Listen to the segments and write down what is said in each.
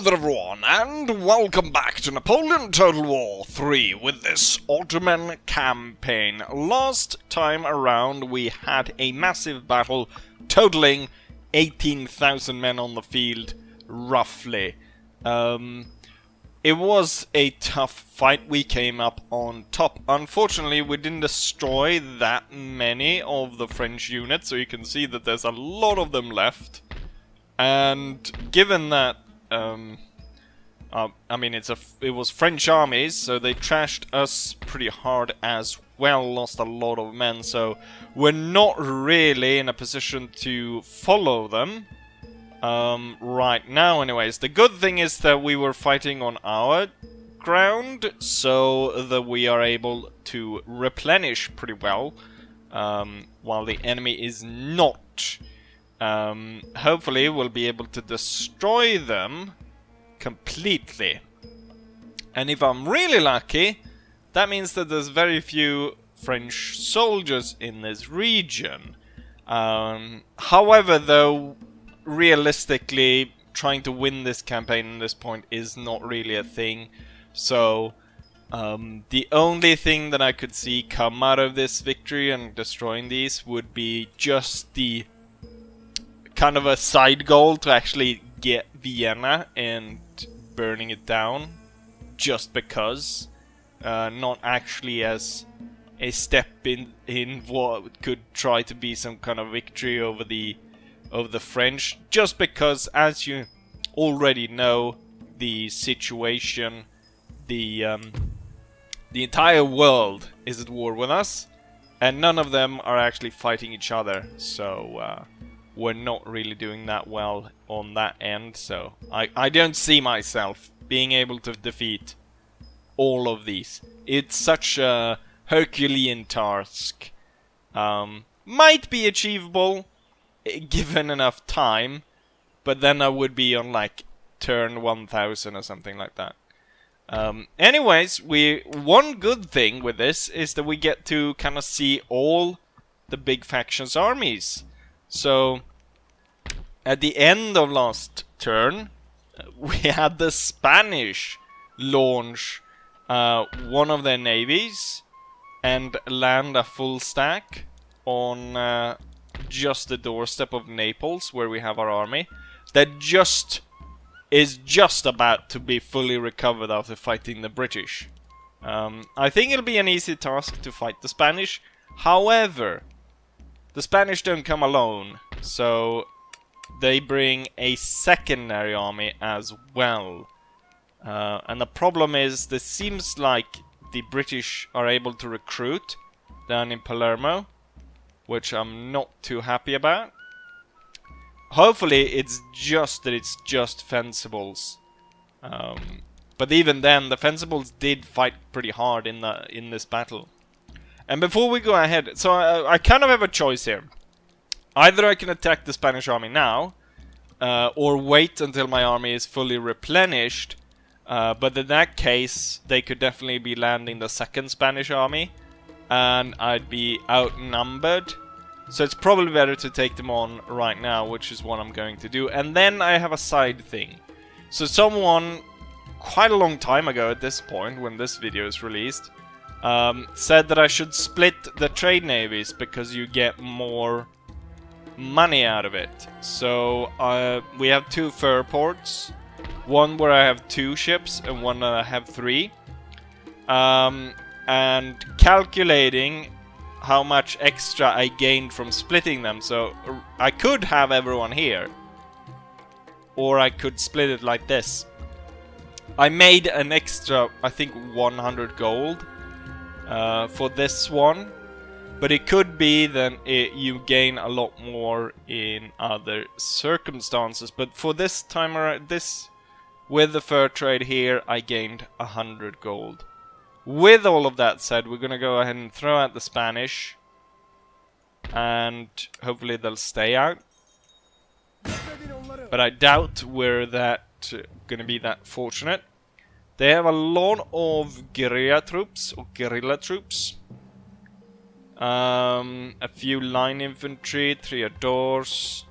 there everyone, and welcome back to Napoleon Total War 3 with this Ottoman campaign. Last time around we had a massive battle totaling 18,000 men on the field, roughly. It was a tough fight. We came up on top. Unfortunately, we didn't destroy that many of the French units, so you can see that there's a lot of them left. And given that, I mean, it was French armies, so they trashed us pretty hard as well, lost a lot of men, so we're not really in a position to follow them right now anyways. The good thing is that we were fighting on our ground, so that we are able to replenish pretty well, while the enemy is not. Hopefully we'll be able to destroy them completely. And if I'm really lucky, that means that there's very few French soldiers in this region. However, though, realistically, trying to win this campaign at this point is not really a thing. So, the only thing that I could see come out of this victory and destroying these would be just the kind of a side goal to actually get Vienna and burning it down, just because, not actually as a step in what could try to be some kind of victory over the French, just because, as you already know, the situation, the entire world is at war with us, and none of them are actually fighting each other, so we're not really doing that well on that end, so I don't see myself being able to defeat all of these. It's such a Herculean task. Might be achievable given enough time, but then I would be on like turn 1000 or something like that. Anyways, one good thing with this is that we get to kind of see all the big factions' armies. So, at the end of last turn, we had the Spanish launch one of their navies and land a full stack on just the doorstep of Naples, where we have our army. That is just about to be fully recovered after fighting the British. I think it'll be an easy task to fight the Spanish. However, the Spanish don't come alone, so they bring a secondary army as well. And the problem is, this seems like the British are able to recruit down in Palermo, which I'm not too happy about. Hopefully it's just Fencibles. But even then, the Fencibles did fight pretty hard in this battle. And before we go ahead, so I kind of have a choice here. Either I can attack the Spanish army now, or wait until my army is fully replenished. But in that case, they could definitely be landing the second Spanish army, and I'd be outnumbered. So it's probably better to take them on right now, which is what I'm going to do. And then I have a side thing. So someone, quite a long time ago at this point, when this video is released, said that I should split the trade navies because you get more money out of it. So we have two fur ports, one where I have 2 ships and one that I have 3, and calculating how much extra I gained from splitting them. So I could have everyone here, or I could split it like this. I made an extra, I think, 100 gold for this one. But it could be that you gain a lot more in other circumstances. But for this time around, with the fur trade here, I gained 100 gold. With all of that said, we're going to go ahead and throw out the Spanish. And hopefully they'll stay out. But I doubt we're going to be that fortunate. They have a lot of guerrilla troops, a few line infantry, triadors,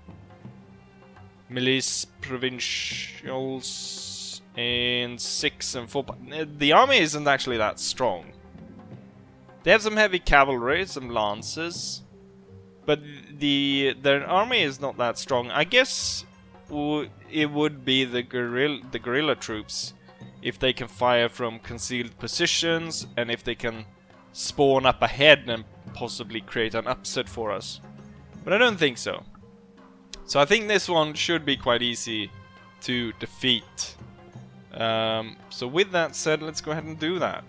milice provincials, in 6 and 4. The army isn't actually that strong. They have some heavy cavalry, some lances, but their army is not that strong. I guess it would be the guerrilla troops if they can fire from concealed positions and if they can spawn up ahead and possibly create an upset for us. But I don't think so. So I think this one should be quite easy to defeat. So with that said, let's go ahead and do that.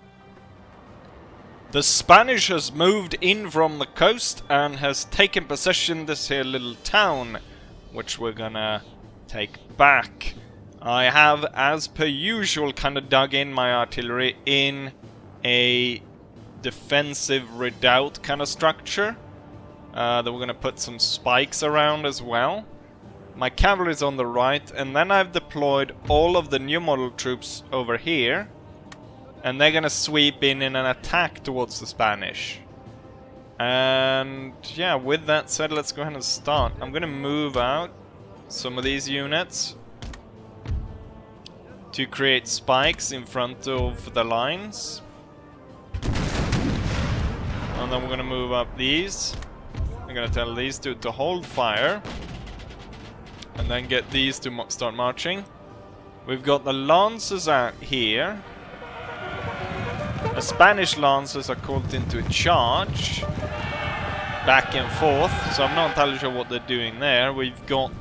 The Spanish has moved in from the coast and has taken possession this here little town, which we're gonna take back. I have, as per usual, kind of dug in my artillery in a defensive redoubt kind of structure. Then we're gonna put some spikes around as well. My cavalry is on the right, and then I've deployed all of the new model troops over here. And they're gonna sweep in an attack towards the Spanish. And yeah, with that said, let's go ahead and start. I'm gonna move out some of these units to create spikes in front of the lines. And then we're gonna move up these. I'm gonna tell these two to hold fire. And then get these to start marching. We've got the lancers out here. The Spanish lancers are called into a charge. Back and forth. So I'm not entirely sure what they're doing there. We've got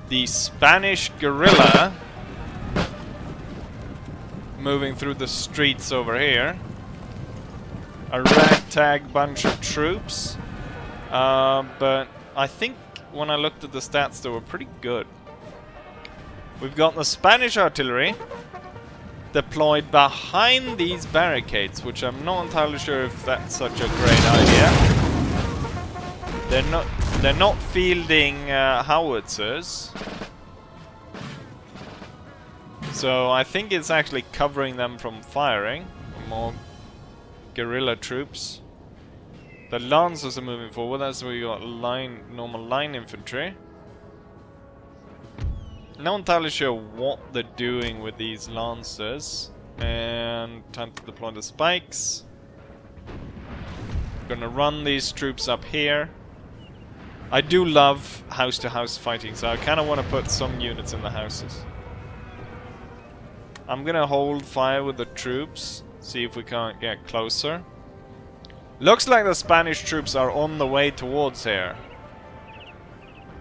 the Spanish guerrilla moving through the streets over here. A ragtag bunch of troops. But I think when I looked at the stats, they were pretty good. We've got the Spanish artillery deployed behind these barricades, which I'm not entirely sure if that's such a great idea. They're not fielding howitzers, so I think it's actually covering them from firing. More guerrilla troops. The lancers are moving forward. That's where we got normal line infantry. Not entirely sure what they're doing with these lancers. And time to deploy the spikes. Gonna run these troops up here. I do love house-to-house fighting, so I kind of want to put some units in the houses. I'm gonna hold fire with the troops, see if we can't get closer. Looks like the Spanish troops are on the way towards here.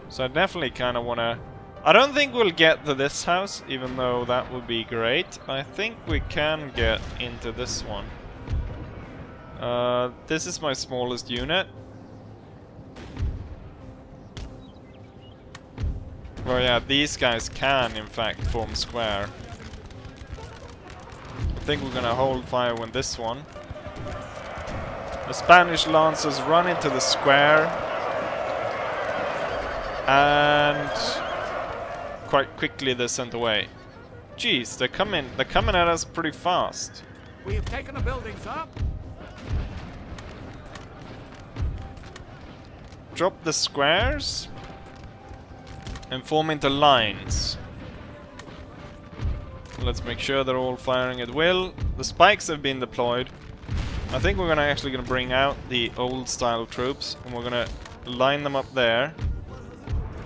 So I definitely kind of want to... I don't think we'll get to this house, even though that would be great. I think we can get into this one. This is my smallest unit. Well, yeah, these guys can, in fact, form square. I think we're gonna hold fire with this one. The Spanish lancers run into the square. And quite quickly they're sent away. Jeez, they're coming at us pretty fast. We have taken a building, sir. Drop the squares and form into lines. Let's make sure they're all firing at will. The spikes have been deployed. I think we're actually gonna bring out the old style troops and we're gonna line them up there.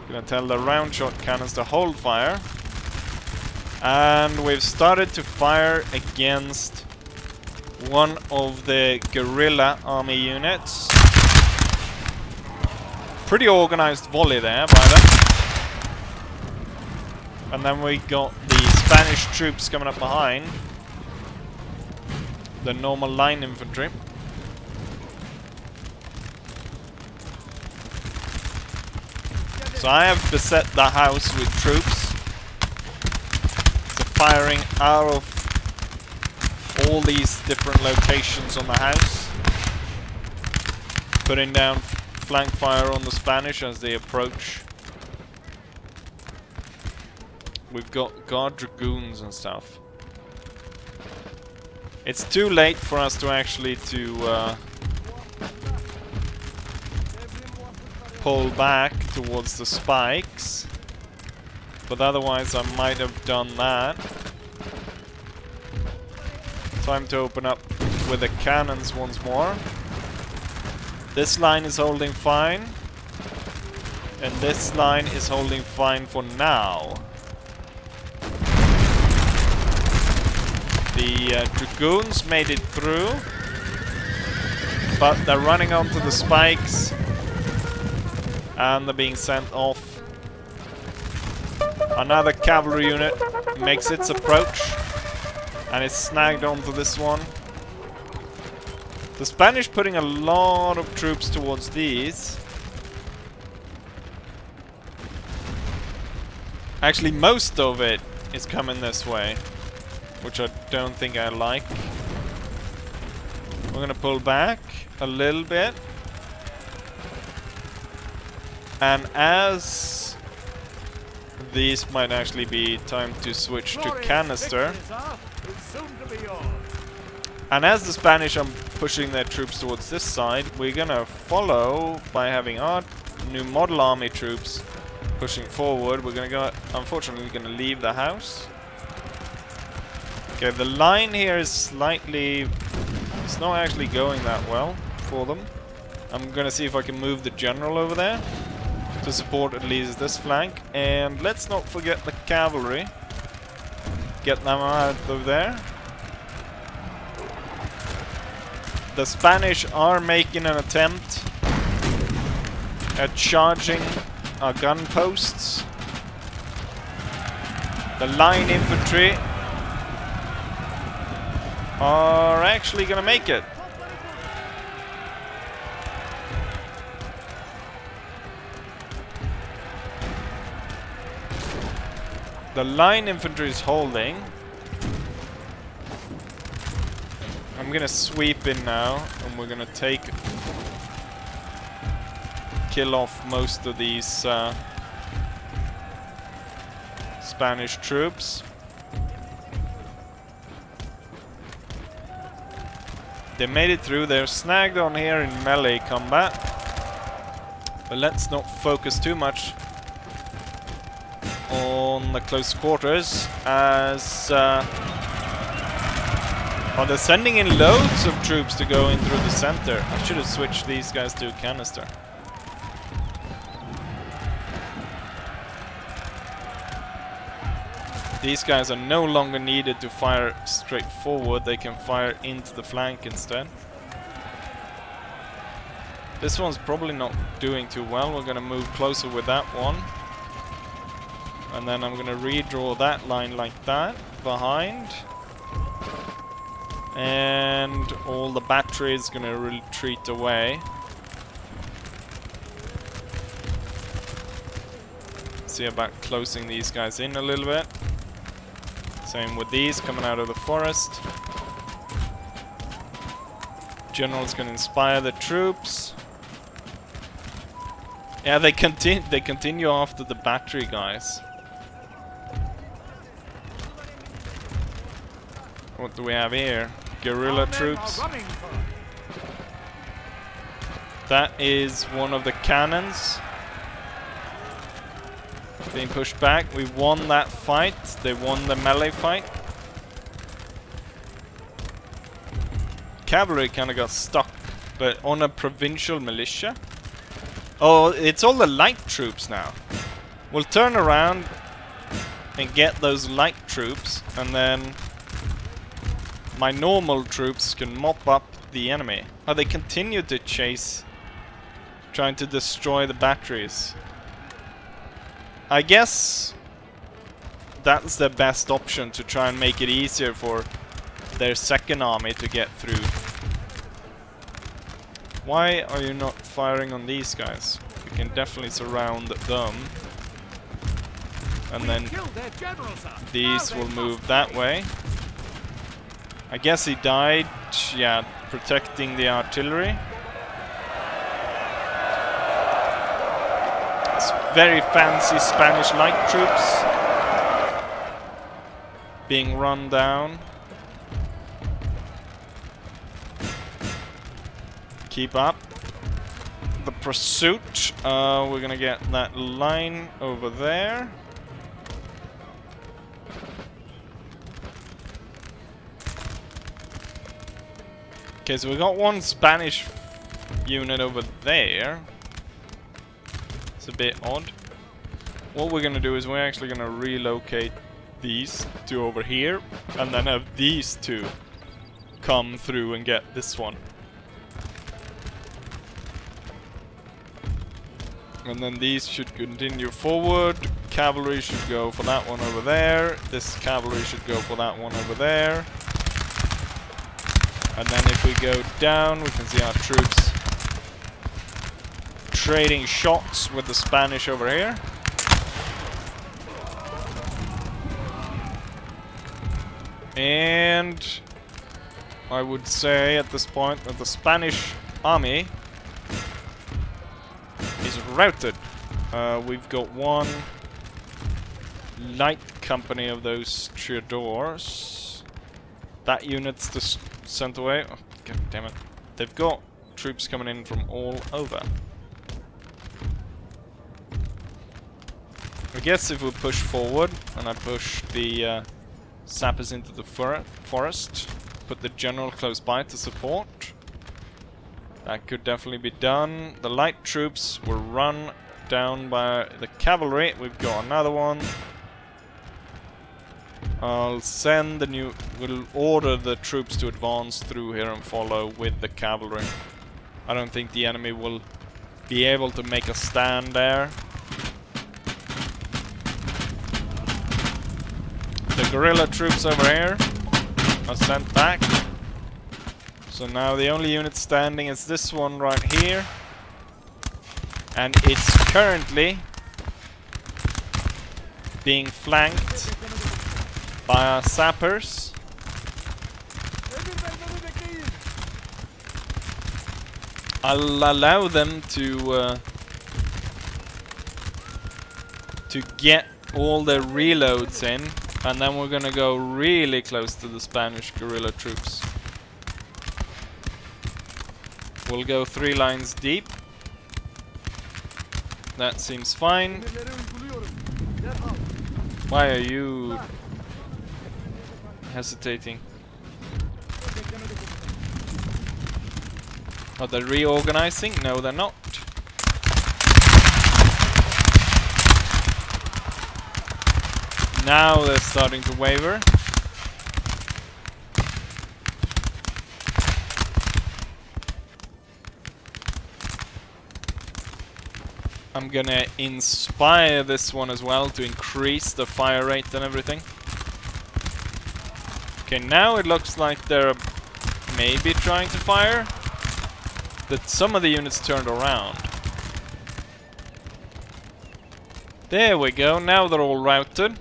Gonna tell the round shot cannons to hold fire. And we've started to fire against one of the guerrilla army units. Pretty organized volley there by them. And then we got the Spanish troops coming up behind. The normal line infantry. So I have beset the house with troops. So firing out of all these different locations on the house. Putting down flank fire on the Spanish as they approach. We've got guard dragoons and stuff. It's too late for us to actually pull back towards the spikes, but otherwise I might have done that. Time to open up with the cannons once more. This line is holding fine. And this line is holding fine for now. The Dragoons made it through. But they're running onto the spikes. And they're being sent off. Another cavalry unit makes its approach. And it's snagged onto this one. The Spanish putting a lot of troops towards these. Actually, most of it is coming this way, which I don't think I like. We're gonna pull back a little bit. And as these might actually be time to switch to canister. And as the Spanish are pushing their troops towards this side, we're gonna follow by having our new model army troops pushing forward. We're gonna go, unfortunately, we're gonna leave the house. Okay, the line here is slightly, it's not actually going that well for them. I'm gonna see if I can move the general over there to support at least this flank. And let's not forget the cavalry. Get them out of there. The Spanish are making an attempt at charging our gun posts. The line infantry are actually gonna make it. The line infantry is holding. I'm gonna sweep in now, and we're gonna kill off most of these Spanish troops. They made it through. They're snagged on here in melee combat. But let's not focus too much on the close quarters, as oh, they're sending in loads of troops to go in through the center. I should have switched these guys to canister. These guys are no longer needed to fire straight forward. They can fire into the flank instead. This one's probably not doing too well. We're gonna move closer with that one. And then I'm gonna redraw that line like that behind. And all the batteries gonna retreat away. See about closing these guys in a little bit. Same with these coming out of the forest. General's gonna inspire the troops. Yeah, they continue after the battery guys. What do we have here? Guerrilla troops. That is one of the cannons being pushed back. We won that fight. They won the melee fight. Cavalry kind of got stuck, but on a provincial militia. Oh, it's all the light troops now. We'll turn around and get those light troops, and then my normal troops can mop up the enemy. Oh, they continue to chase, trying to destroy the batteries. I guess that's the best option, to try and make it easier for their second army to get through. Why are you not firing on these guys? We can definitely surround them. And then these will move that way. I guess he died, yeah, protecting the artillery. It's very fancy Spanish light troops being run down. Keep up the pursuit. We're gonna get that line over there. Okay, so we got one Spanish unit over there. It's a bit odd. What we're gonna do is we're actually gonna relocate these two over here, and then have these two come through and get this one. And then these should continue forward. Cavalry should go for that one over there. This cavalry should go for that one over there. And then if we go down, we can see our troops trading shots with the Spanish over here. And I would say at this point that the Spanish army is routed. We've got one light company of those Triadors. That unit's just sent away. Oh, god damn it. They've got troops coming in from all over. I guess if we push forward and I push the sappers into the forest, put the general close by to support, that could definitely be done. The light troops were run down by the cavalry. We've got another one. I'll send the new... We'll order the troops to advance through here and follow with the cavalry. I don't think the enemy will be able to make a stand there. The guerrilla troops over here are sent back. So now the only unit standing is this one right here. And it's currently being flanked by our sappers. I'll allow them to get all their reloads in, and then we're gonna go really close to the Spanish guerrilla troops. We'll go 3 lines deep. That seems fine. Why are you hesitating? Are they reorganizing? No, they're not. Now they're starting to waver. I'm gonna inspire this one as well to increase the fire rate and everything. Okay, now it looks like they're maybe trying to fire. That some of the units turned around. There we go, now they're all routed.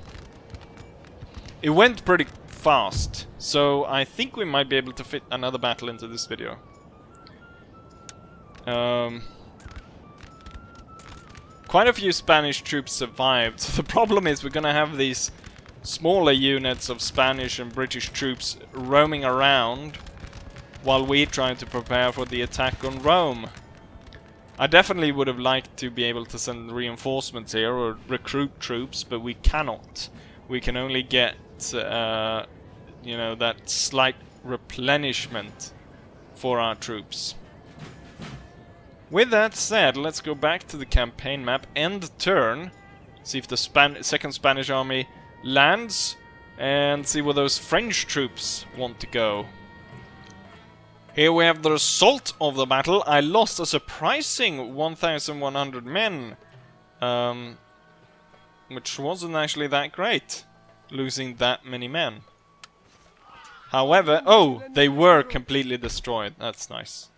It went pretty fast, so I think we might be able to fit another battle into this video. Quite a few Spanish troops survived. So the problem is we're gonna have these smaller units of Spanish and British troops roaming around while we try to prepare for the attack on Rome. I definitely would have liked to be able to send reinforcements here or recruit troops, but we cannot. We can only get, you know, that slight replenishment for our troops. With that said, let's go back to the campaign map, end turn, see if the second Spanish army lands, and see where those French troops want to go. Here we have the result of the battle. I lost a surprising 1,100 men, which wasn't actually that great, losing that many men. However, oh, they were completely destroyed. That's nice.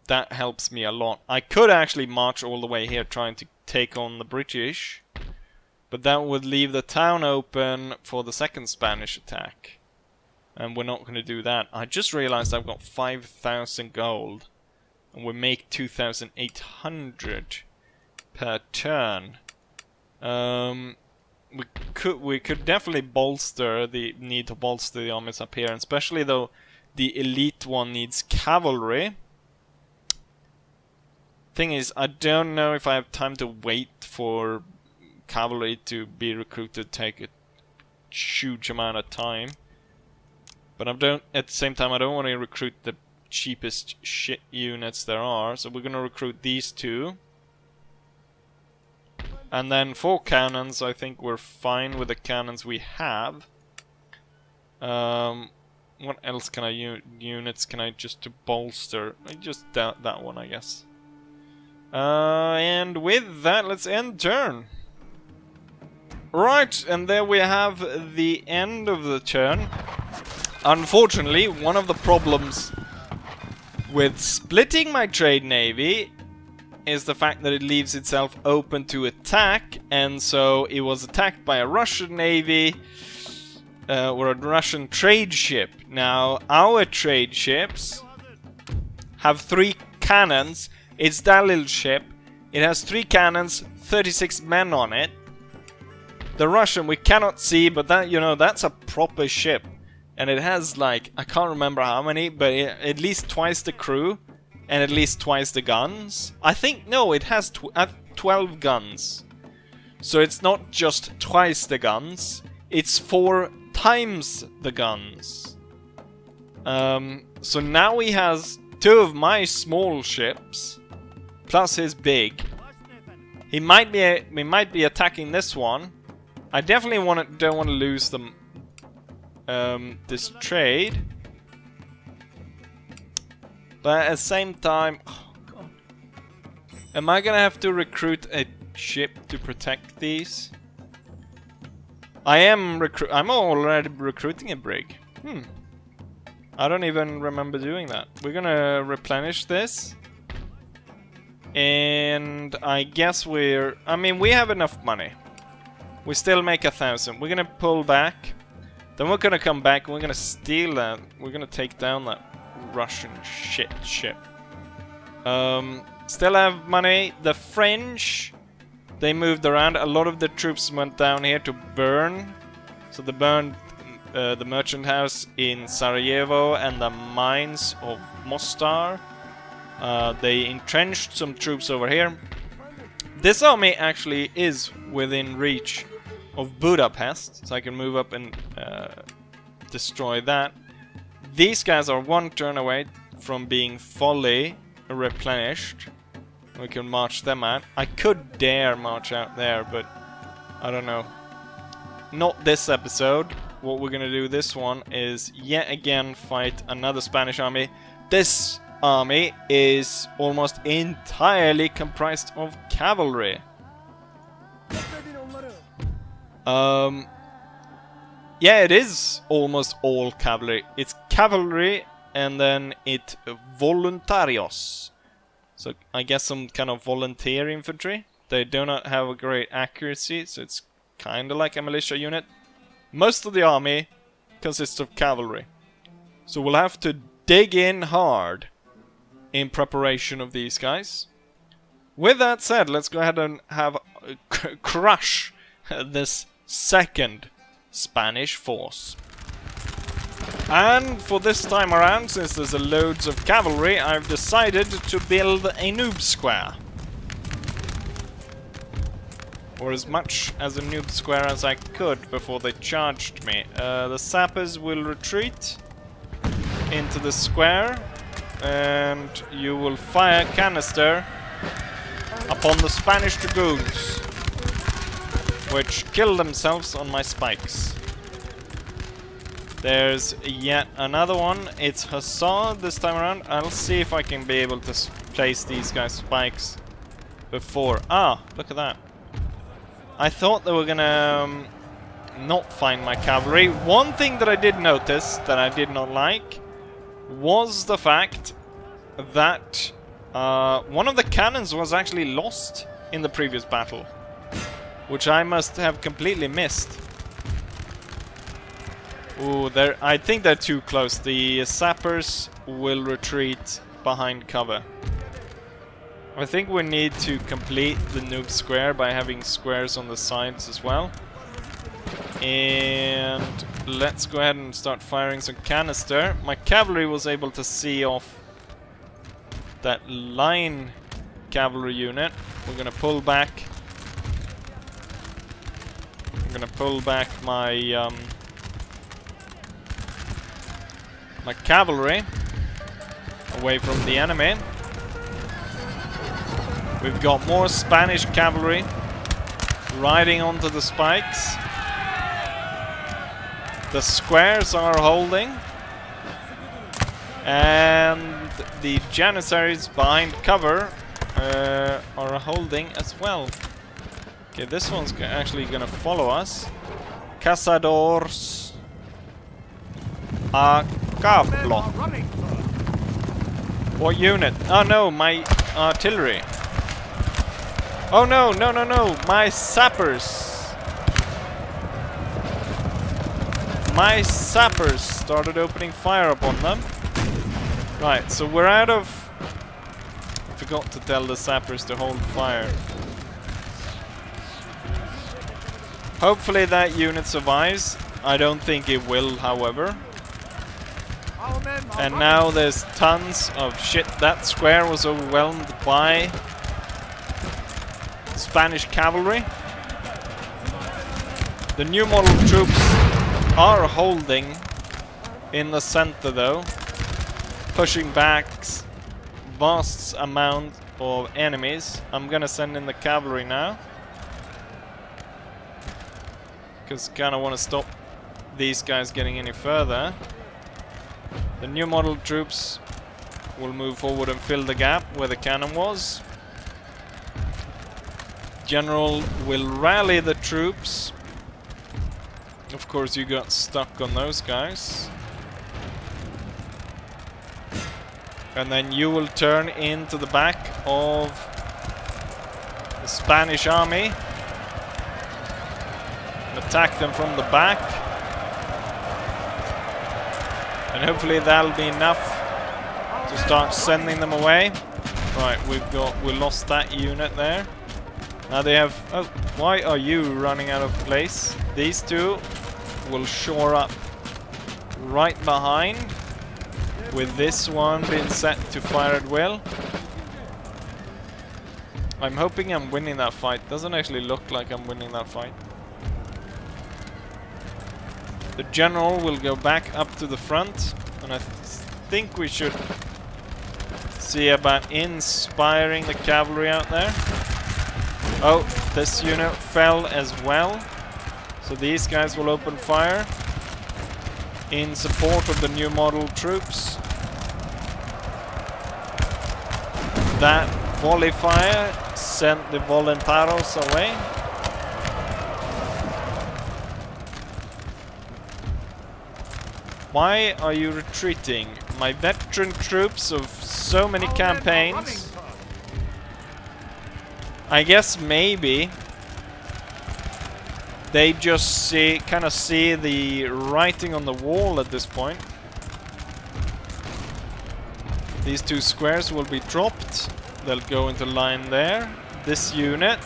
That helps me a lot. I could actually march all the way here trying to take on the British, but that would leave the town open for the second Spanish attack. And we're not going to do that. I just realized I've got 5,000 gold, and we make 2,800 per turn. We could definitely bolster the need to bolster the armies up here, and especially though the elite one needs cavalry. Thing is, I don't know if I have time to wait for cavalry to be recruited. Take a huge amount of time. But I don't. At the same time, I don't want to recruit the cheapest shit units there are. So we're gonna recruit these two. And then for cannons, I think we're fine with the cannons we have. What else can I units can I just to bolster? Just that one, I guess. And with that, let's end turn. Right, and there we have the end of the turn. Unfortunately, one of the problems with splitting my trade navy is the fact that it leaves itself open to attack, and so it was attacked by a Russian navy or a Russian trade ship. Now, our trade ships have 3 cannons. It's that little ship. It has 3 cannons, 36 men on it. The Russian we cannot see, but that, you know, that's a proper ship. And it has, like, I can't remember how many, but at least twice the crew and at least twice the guns. I think, no, it has 12 guns. So it's not just twice the guns, it's 4 times the guns. So now he has 2 of my small ships plus his big. We might be attacking this one. I definitely don't want to lose them. This trade, but at the same time, oh God, am I gonna have to recruit a ship to protect these? I'm already recruiting a brig. I don't even remember doing that. We're gonna replenish this, and I guess we have enough money. We still make 1,000. We're gonna pull back. Then we're gonna come back and we're gonna steal that. We're gonna take down that Russian ship. Still have money. The French, they moved around. A lot of the troops went down here to burn. So they burned the merchant house in Sarajevo and the mines of Mostar. They entrenched some troops over here. This army actually is within reach of Budapest, so I can move up and destroy that. These guys are 1 turn away from being fully replenished. We can march them out. I could dare march out there, but I don't know. Not this episode. What we're gonna do this one is yet again fight another Spanish army. This army is almost entirely comprised of cavalry. Yeah, it is almost all cavalry. It's cavalry and then it voluntarios. So I guess some kind of volunteer infantry. They do not have a great accuracy, so it's kind of like a militia unit. Most of the army consists of cavalry. So we'll have to dig in hard in preparation of these guys. With that said, let's go ahead and have crush this second Spanish force. And for this time around, since there's loads of cavalry, I've decided to build a noob square. Or as much as a noob square as I could before they charged me. The sappers will retreat into the square, and you will fire canister upon the Spanish dragoons, which kill themselves on my spikes. There's yet another one. It's Hussar this time around. I'll see if I can be able to place these guys' spikes before. Ah, look at that. I thought they were gonna not find my cavalry. One thing that I did notice that I did not like was the fact that one of the cannons was actually lost in the previous battle, which I must have completely missed. Ooh, I think they're too close. The sappers will retreat behind cover. I think we need to complete the noob square by having squares on the sides as well. And let's go ahead and start firing some canister. My cavalry was able to see off that line cavalry unit. We're gonna pull back. I'm gonna pull back my my cavalry away from the enemy. We've got more Spanish cavalry riding onto the spikes. The squares are holding. And the Janissaries behind cover are holding as well. Okay, this one's actually gonna follow us. Cazadores a caballo. What unit? Oh no, my artillery. Oh no, no, no, no, my sappers. My sappers started opening fire upon them. Right, so we're out of... I forgot to tell the sappers to hold fire. Hopefully that unit survives. I don't think it will, however. And now there's tons of shit. That square was overwhelmed by Spanish cavalry. The new model troops are holding in the center though, pushing back vast amount of enemies. I'm gonna send in the cavalry now, because kinda wanna stop these guys getting any further. The new model troops will move forward and fill the gap where the cannon was. General will rally the troops. Of course you got stuck on those guys. And then you will turn into the back of the Spanish army and attack them from the back. And hopefully that'll be enough to start sending them away. Right, we lost that unit there. Now they have... Oh, why are you running out of place? These two will shore up right behind, with this one being set to fire at will. I'm hoping I'm winning that fight. Doesn't actually look like I'm winning that fight. The general will go back up to the front, and I think we should see about inspiring the cavalry out there. Oh, this unit fell as well. So these guys will open fire in support of the new model troops. That volley fire sent the Voluntaros away. Why are you retreating? My veteran troops of so many campaigns. I guess maybe they just kind of see the writing on the wall at this point. These two squares will be dropped. They'll go into line there. This unit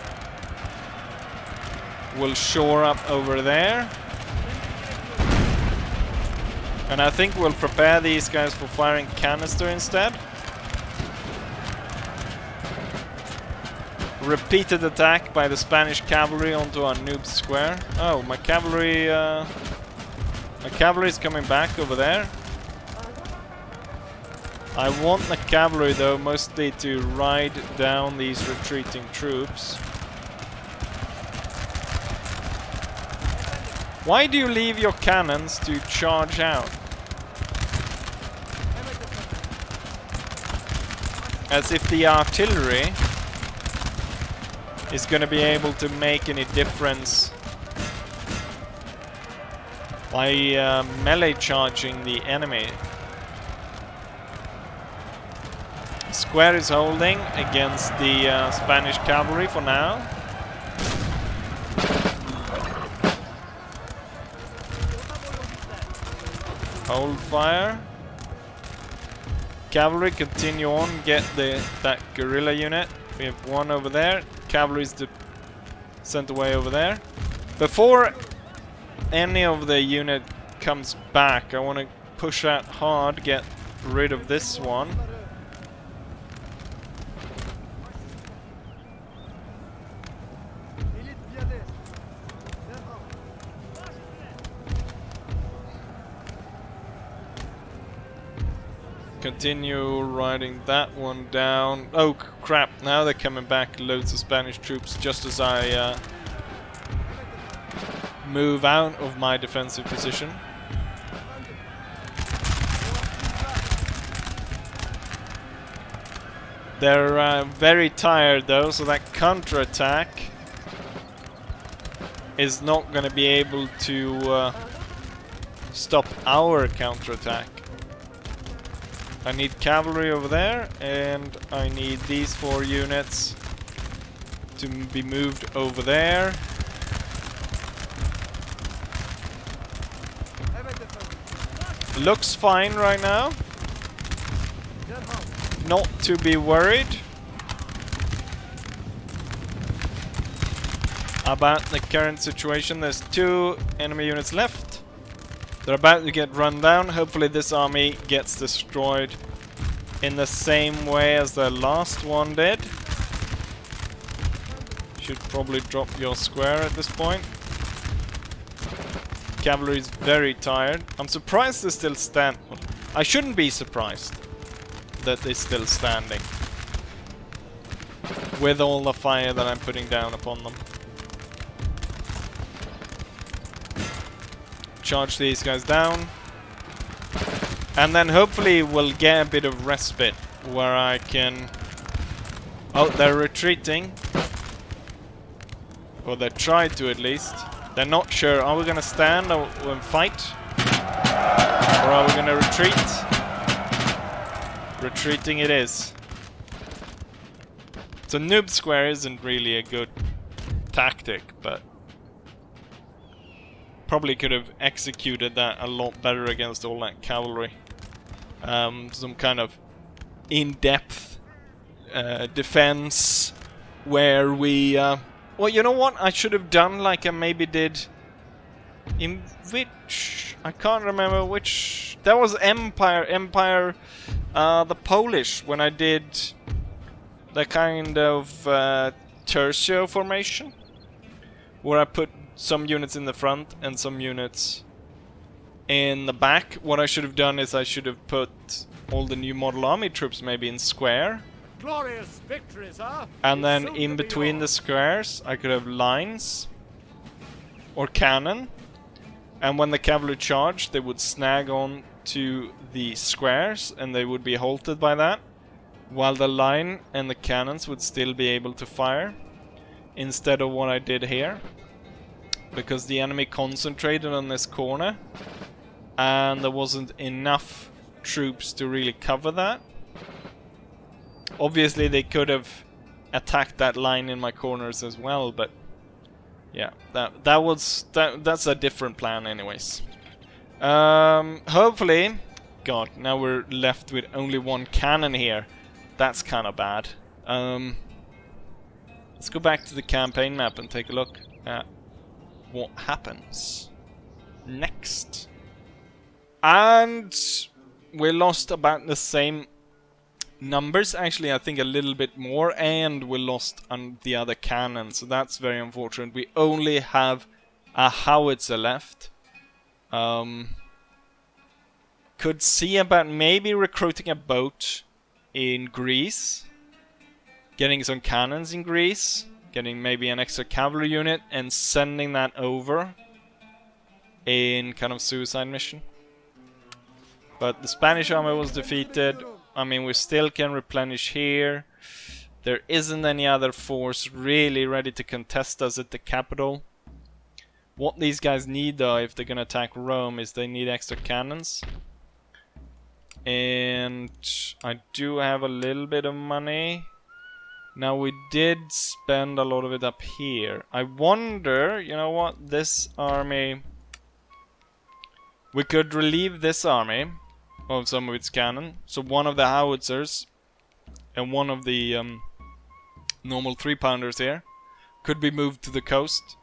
will shore up over there. And I think we'll prepare these guys for firing canister instead. Repeated attack by the Spanish cavalry onto our noob square. Oh, my cavalry is coming back over there. I want the cavalry though mostly to ride down these retreating troops. Why do you leave your cannons to charge out? As if the artillery is going to be able to make any difference by melee charging the enemy. Square is holding against the Spanish cavalry for now. Hold fire. Cavalry continue on, get that guerrilla unit. We have one over there. Cavalry's sent away over there. Before any of the unit comes back, I want to push out hard, get rid of this one. continue riding that one down. Oh crap, now they're coming back, loads of Spanish troops, just as I move out of my defensive position. They're very tired though, so that counterattack is not going to be able to stop our counterattack. I need cavalry over there, and I need these 4 units to be moved over there. Looks fine right now. Not to be worried about the current situation. There's 2 enemy units left. They're about to get run down. Hopefully this army gets destroyed in the same way as the last one did. Should probably drop your square at this point. Cavalry is very tired. I'm surprised they still stand. I shouldn't be surprised that they're still standing with all the fire that I'm putting down upon them. Charge these guys down, and then hopefully we'll get a bit of respite where I can... Oh, they're retreating, or they tried to at least. They're not sure. Are we gonna stand and fight, or are we gonna retreat? Retreating it is. So noob square isn't really a good tactic, but probably could have executed that a lot better against all that cavalry. Some kind of in-depth defense where we... well, you know what? I should have done like I maybe did in which... I can't remember which... That was Empire... the Polish, when I did the kind of tercio formation, where I put some units in the front and some units in the back. What I should have done is I should have put all the new model army troops maybe in square. Glorious victory, sir. And then in between the squares I could have lines or cannon. And when the cavalry charged, they would snag on to the squares and they would be halted by that, while the line and the cannons would still be able to fire, instead of what I did here. Because the enemy concentrated on this corner and there wasn't enough troops to really cover that. Obviously they could have attacked that line in my corners as well, but yeah, that's a different plan anyways. Hopefully... God, now we're left with only 1 cannon here. That's kind of bad. Let's go back to the campaign map and take a look at what happens next. And we lost about the same numbers, actually I think a little bit more, and we lost on the other cannon, so that's very unfortunate. We only have a howitzer left. Could see about maybe recruiting a boat in Greece, getting some cannons in Greece, getting maybe an extra cavalry unit and sending that over in kind of suicide mission. But the Spanish army was defeated. I mean, we still can replenish here. There isn't any other force really ready to contest us at the capital. What these guys need though, if they're gonna attack Rome, is they need extra cannons. And I do have a little bit of money. Now we did spend a lot of it up here. I wonder, you know what, this army... We could relieve this army of some of its cannon. So one of the howitzers and one of the normal 3-pounders here could be moved to the coast.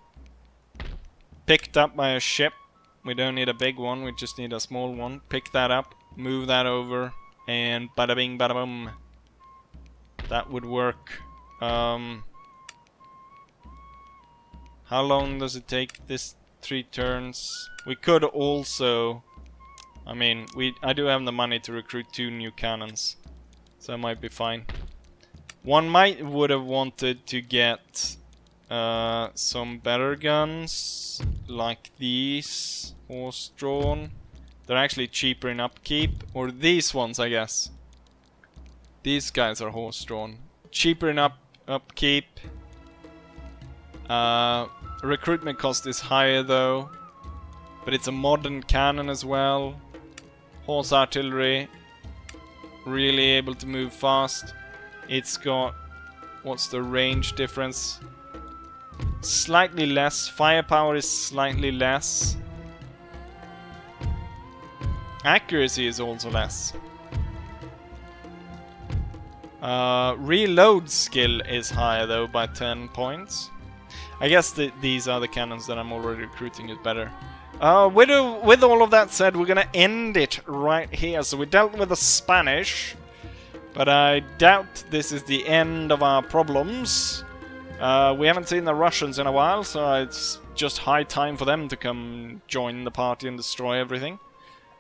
Picked up by a ship. We don't need a big one, we just need a small one. Pick that up, move that over, and bada bing bada boom. That would work. How long does it take? This 3 turns. We could also I mean, I do have the money to recruit 2 new cannons, so I might be fine. One would have wanted to get some better guns, like these, horse-drawn. They're actually cheaper in upkeep, or these ones, I guess. These guys are horse-drawn. Cheaper in upkeep. Recruitment cost is higher though, but it's a modern cannon as well. Horse artillery, really able to move fast. It's got, what's the range difference? Slightly less. Firepower is slightly less. Accuracy is also less. Reload skill is higher though by 10 points. I guess these are the cannons that I'm already recruiting is better. With all of that said, we're gonna end it right here. So we dealt with the Spanish, but I doubt this is the end of our problems. We haven't seen the Russians in a while, so it's just high time for them to come join the party and destroy everything.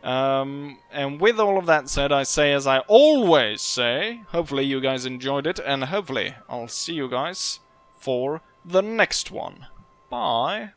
And with all of that said, I say as I always say, hopefully you guys enjoyed it, and hopefully I'll see you guys for the next one. Bye.